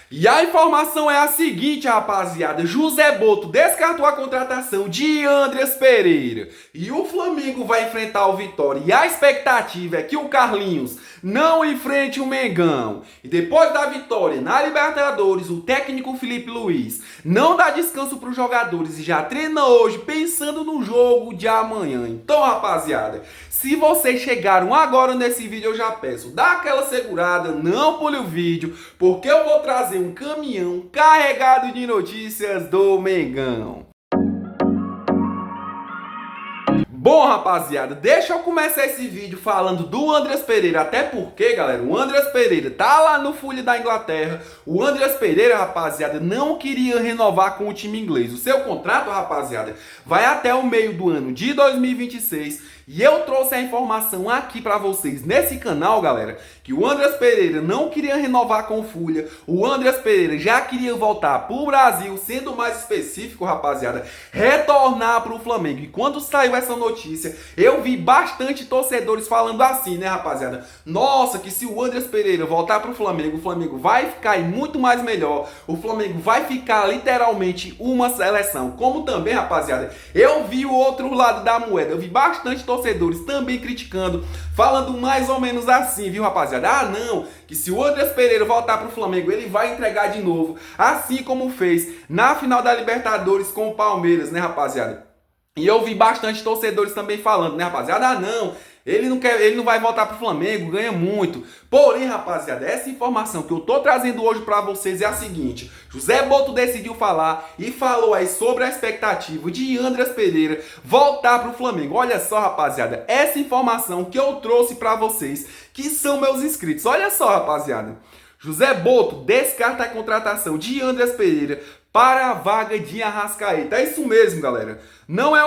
E a informação é a seguinte, rapaziada. José Boto descartou a contratação de Andreas Pereira. E o Flamengo vai enfrentar o Vitória. E a expectativa é que o Carlinhos não enfrente o Mengão. E depois da vitória na Libertadores, o técnico Felipe Luiz não dá descanso para os jogadores e já treina hoje pensando no jogo de amanhã. Então, rapaziada, se vocês chegaram agora nesse vídeo, eu já peço, dá aquela segurada, não pule o vídeo, porque eu vou trazer um caminhão carregado de notícias do Mengão. Bom, rapaziada, deixa eu começar esse vídeo falando do Andreas Pereira, até porque, galera, o Andreas Pereira tá lá no Fulham da Inglaterra. O Andreas Pereira, rapaziada, não queria renovar com o time inglês. O seu contrato, rapaziada, vai até o meio do ano de 2026. E eu trouxe a informação aqui pra vocês nesse canal, galera, que o Andreas Pereira não queria renovar com o Fulham. O Andreas Pereira já queria voltar pro Brasil, sendo mais específico, rapaziada, retornar pro Flamengo. E quando saiu essa notícia, eu vi bastante torcedores falando assim, né, rapaziada? Nossa, que se o Andreas Pereira voltar pro Flamengo, o Flamengo vai ficar muito mais melhor. O Flamengo vai ficar literalmente uma seleção. Como também, rapaziada, eu vi o outro lado da moeda. Eu vi bastante torcedores também criticando, falando mais ou menos assim, viu, rapaziada? Ah, não, que se o Andreas Pereira voltar pro Flamengo, ele vai entregar de novo, assim como fez na final da Libertadores com o Palmeiras, né, rapaziada? E eu vi bastante torcedores também falando, né, rapaziada? Ah, não, ele não vai voltar pro Flamengo, ganha muito. Porém, rapaziada, essa informação que eu tô trazendo hoje pra vocês é a seguinte: José Boto decidiu falar e falou aí sobre a expectativa de Andreas Pereira voltar pro Flamengo. Olha só, rapaziada, essa informação que eu trouxe pra vocês, que são meus inscritos. Olha só, rapaziada. José Boto descarta a contratação de Andreas Pereira para a vaga de Arrascaeta. É isso mesmo, galera. Não é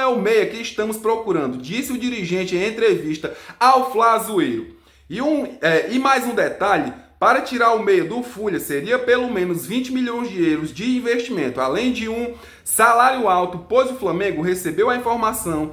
o meia que estamos procurando, disse o dirigente em entrevista ao Fla-Zoeiro. E mais um detalhe, para tirar o meia do Fulham seria pelo menos 20 milhões de euros de investimento, além de um salário alto, pois o Flamengo recebeu a informação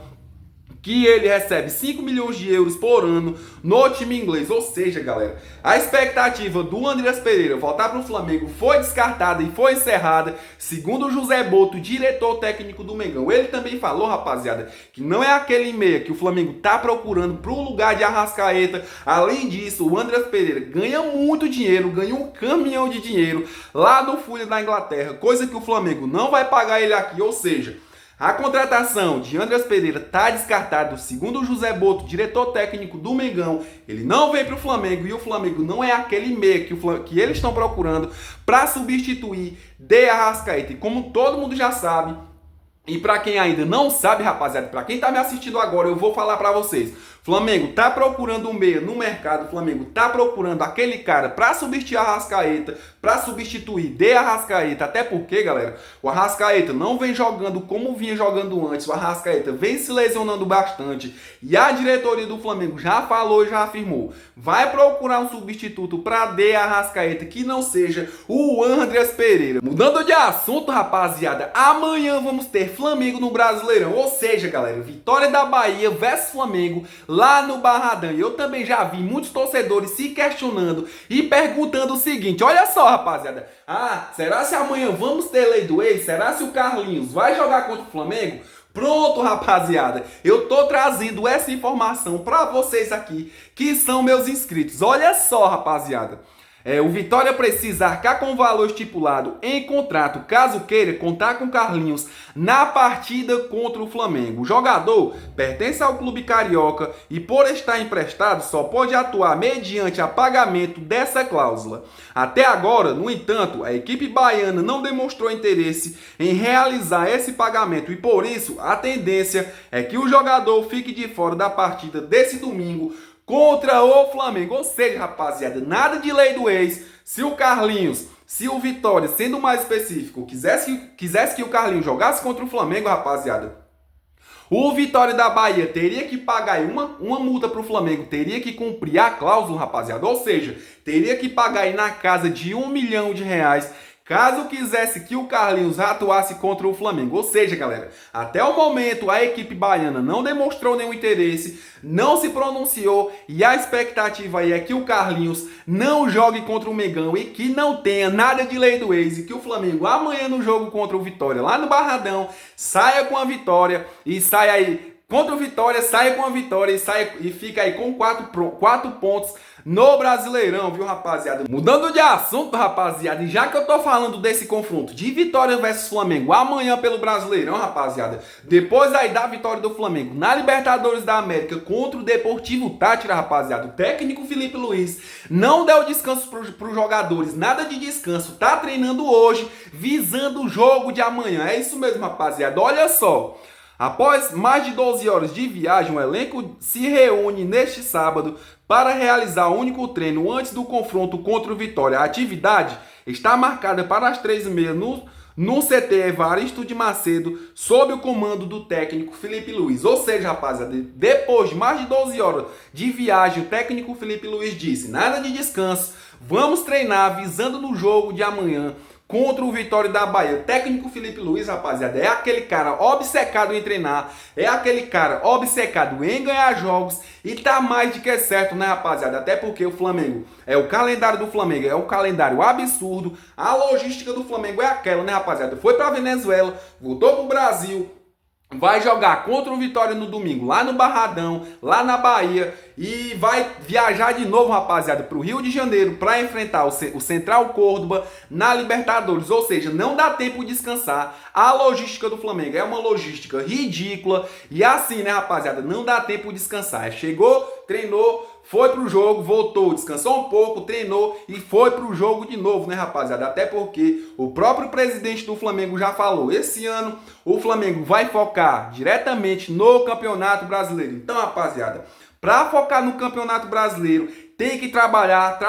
que ele recebe 5 milhões de euros por ano no time inglês. Ou seja, galera, a expectativa do Andreas Pereira voltar para o Flamengo foi descartada e foi encerrada, segundo o José Boto, diretor técnico do Mengão. Ele também falou, rapaziada, que não é aquele meia que o Flamengo tá procurando para o lugar de Arrascaeta. Além disso, o Andreas Pereira ganha muito dinheiro, ganha um caminhão de dinheiro lá no Fulham da Inglaterra, coisa que o Flamengo não vai pagar ele aqui. Ou seja, a contratação de Andreas Pereira está descartada, segundo o José Boto, diretor técnico do Mengão. Ele não vem para o Flamengo e o Flamengo não é aquele meia que eles estão procurando para substituir de Arrascaeta. E como todo mundo já sabe, e para quem ainda não sabe, rapaziada, para quem tá me assistindo agora, eu vou falar para vocês. Flamengo tá procurando um meia no mercado, Flamengo tá procurando aquele cara para substituir a Arrascaeta, para substituir de Arrascaeta, até porque, galera, o Arrascaeta não vem jogando como vinha jogando antes, o Arrascaeta vem se lesionando bastante, e a diretoria do Flamengo já falou e já afirmou, vai procurar um substituto para de Arrascaeta que não seja o Andreas Pereira. Mudando de assunto, rapaziada, amanhã vamos ter Flamengo no Brasileirão, ou seja, galera, vitória da Bahia versus Flamengo lá no Barradão. E eu também já vi muitos torcedores se questionando e perguntando o seguinte: olha só, rapaziada, será se amanhã vamos ter lei do ex? Será se o Carlinhos vai jogar contra o Flamengo? Pronto, rapaziada, eu tô trazendo essa informação pra vocês aqui, que são meus inscritos. Olha só, rapaziada. O Vitória precisa arcar com o valor estipulado em contrato, caso queira contar com Carlinhos na partida contra o Flamengo. O jogador pertence ao clube carioca e, por estar emprestado, só pode atuar mediante a pagamento dessa cláusula. Até agora, no entanto, a equipe baiana não demonstrou interesse em realizar esse pagamento e, por isso, a tendência é que o jogador fique de fora da partida desse domingo contra o Flamengo. Ou seja, rapaziada, nada de lei do ex. Se o Carlinhos, se o Vitória, sendo mais específico, quisesse que o Carlinhos jogasse contra o Flamengo, rapaziada, o Vitória da Bahia teria que pagar uma multa para o Flamengo, teria que cumprir a cláusula, rapaziada. Ou seja, teria que pagar aí na casa de R$1 milhão, caso quisesse que o Carlinhos atuasse contra o Flamengo. Ou seja, galera, até o momento a equipe baiana não demonstrou nenhum interesse, não se pronunciou e a expectativa aí é que o Carlinhos não jogue contra o Mengão e que não tenha nada de lei do ex e que o Flamengo amanhã no jogo contra o Vitória lá no Barradão saia com a vitória e saia aí contra o Vitória, saia com a vitória e fica aí com 4 pontos no Brasileirão, viu, rapaziada? Mudando de assunto, rapaziada, e já que eu tô falando desse confronto de Vitória versus Flamengo amanhã pelo Brasileirão, rapaziada, depois aí da vitória do Flamengo na Libertadores da América contra o Deportivo Táchira, rapaziada, o técnico Felipe Luiz não deu descanso pros jogadores, nada de descanso, tá treinando hoje, visando o jogo de amanhã. É isso mesmo, rapaziada, olha só. Após mais de 12 horas de viagem, o elenco se reúne neste sábado para realizar o único treino antes do confronto contra o Vitória. A atividade está marcada para as 3h30 no CT Evaristo de Macedo, sob o comando do técnico Felipe Luiz. Ou seja, rapaziada, depois de mais de 12 horas de viagem, o técnico Felipe Luiz disse: nada de descanso, vamos treinar visando no jogo de amanhã contra o Vitória da Bahia. O técnico Felipe Luiz, rapaziada, é aquele cara obcecado em treinar, é aquele cara obcecado em ganhar jogos e tá mais de que certo, né, rapaziada? Até porque o Flamengo, o calendário do Flamengo é um calendário absurdo, a logística do Flamengo é aquela, né, rapaziada? Foi pra Venezuela, voltou pro Brasil, vai jogar contra o Vitória no domingo, lá no Barradão, lá na Bahia, e vai viajar de novo, rapaziada, para o Rio de Janeiro para enfrentar o Central Córdoba na Libertadores. Ou seja, não dá tempo de descansar. A logística do Flamengo é uma logística ridícula e assim, né, rapaziada, não dá tempo de descansar. Chegou, treinou, foi pro jogo, voltou, descansou um pouco, treinou e foi pro jogo de novo, né, rapaziada? Até porque o próprio presidente do Flamengo já falou, esse ano o Flamengo vai focar diretamente no Campeonato Brasileiro. Então, rapaziada, para focar no Campeonato Brasileiro, tem que trabalhar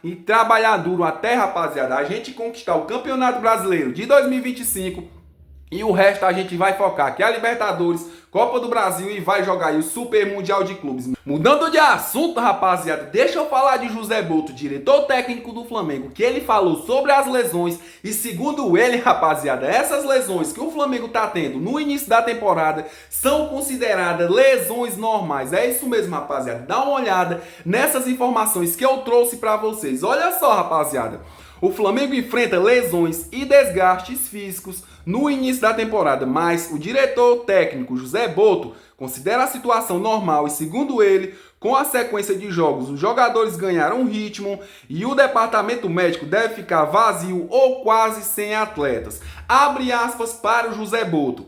e trabalhar duro até, rapaziada, a gente conquistar o Campeonato Brasileiro de 2025 e o resto a gente vai focar, que é a Libertadores, Copa do Brasil e vai jogar aí o Super Mundial de Clubes. Mudando de assunto, rapaziada, deixa eu falar de José Boto, diretor técnico do Flamengo, que ele falou sobre as lesões e segundo ele, rapaziada, essas lesões que o Flamengo tá tendo no início da temporada são consideradas lesões normais. É isso mesmo, rapaziada, dá uma olhada nessas informações que eu trouxe pra vocês. Olha só, rapaziada, o Flamengo enfrenta lesões e desgastes físicos no início da temporada, mas o diretor técnico José Boto considera a situação normal e, segundo ele, com a sequência de jogos, os jogadores ganharam ritmo e o departamento médico deve ficar vazio ou quase sem atletas. Abre aspas para o José Boto.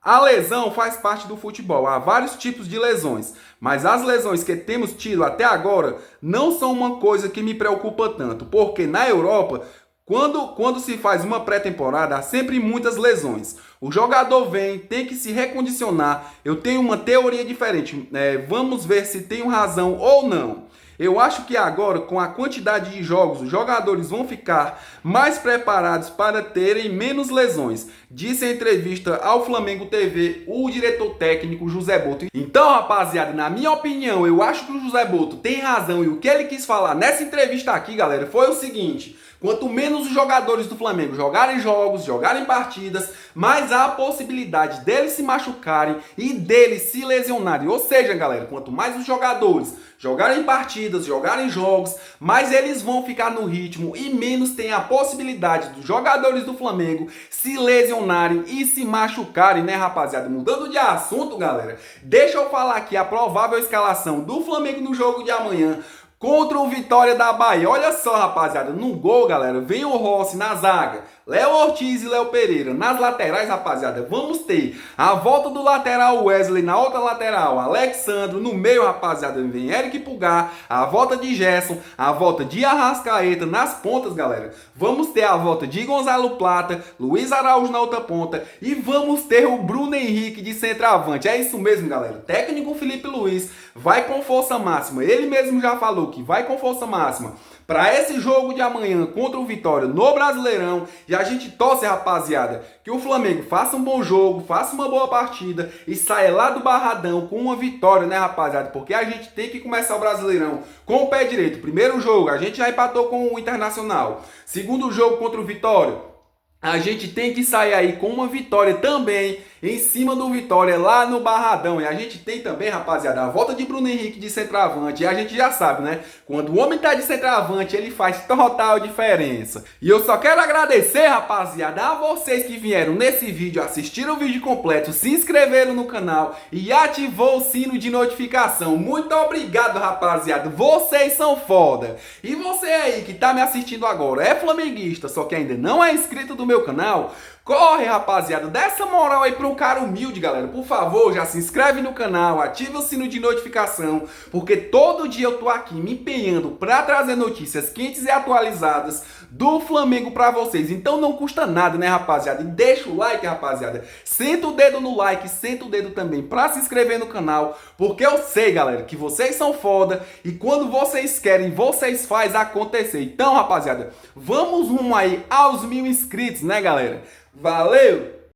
A lesão faz parte do futebol, há vários tipos de lesões, mas as lesões que temos tido até agora não são uma coisa que me preocupa tanto, porque na Europa, quando se faz uma pré-temporada, há sempre muitas lesões. O jogador vem, tem que se recondicionar. Eu tenho uma teoria diferente, vamos ver se tenho razão ou não. Eu acho que agora, com a quantidade de jogos, os jogadores vão ficar mais preparados para terem menos lesões, disse em entrevista ao Flamengo TV o diretor técnico José Boto. Então, rapaziada, na minha opinião, eu acho que o José Boto tem razão e o que ele quis falar nessa entrevista aqui, galera, foi o seguinte: quanto menos os jogadores do Flamengo jogarem jogos, jogarem partidas, mais há a possibilidade deles se machucarem e deles se lesionarem. Ou seja, galera, quanto mais os jogadores jogarem partidas, jogarem jogos, mais eles vão ficar no ritmo e menos tem a possibilidade dos jogadores do Flamengo se lesionarem e se machucarem, né, rapaziada? Mudando de assunto, galera, deixa eu falar aqui a provável escalação do Flamengo no jogo de amanhã contra o Vitória da Bahia. Olha só, rapaziada, no gol, galera, vem o Rossi na zaga, Léo Ortiz e Léo Pereira. Nas laterais, rapaziada, vamos ter a volta do lateral Wesley, na outra lateral Alexandro, no meio, rapaziada, vem Eric Pulgar, a volta de Gerson, a volta de Arrascaeta. Nas pontas, galera, vamos ter a volta de Gonzalo Plata, Luiz Araújo na outra ponta e vamos ter o Bruno Henrique de centroavante. É isso mesmo, galera, o técnico Felipe Luiz vai com força máxima, ele mesmo já falou que vai com força máxima para esse jogo de amanhã contra o Vitória no Brasileirão. E a gente torce, rapaziada, que o Flamengo faça um bom jogo, faça uma boa partida e saia lá do Barradão com uma vitória, né, rapaziada? Porque a gente tem que começar o Brasileirão com o pé direito. Primeiro jogo, a gente já empatou com o Internacional. Segundo jogo contra o Vitória, a gente tem que sair aí com uma vitória também em cima do Vitória lá no Barradão. E a gente tem também, rapaziada, a volta de Bruno Henrique de centroavante. E a gente já sabe, né? Quando o homem tá de centroavante, ele faz total diferença. E eu só quero agradecer, rapaziada, a vocês que vieram nesse vídeo, assistiram o vídeo completo, se inscreveram no canal e ativou o sino de notificação. Muito obrigado, rapaziada. Vocês são foda. E você aí que tá me assistindo agora, é flamenguista, só que ainda não é inscrito do meu canal, corre, rapaziada, dá essa moral aí pra um cara humilde, galera. Por favor, já se inscreve no canal, ativa o sino de notificação, porque todo dia eu tô aqui me empenhando pra trazer notícias quentes e atualizadas do Flamengo pra vocês. Então não custa nada, né, rapaziada? E deixa o like, rapaziada. Senta o dedo no like, senta o dedo também pra se inscrever no canal, porque eu sei, galera, que vocês são foda e quando vocês querem, vocês fazem acontecer. Então, rapaziada, vamos rumo aí aos 1000 inscritos, né, galera? Valeu!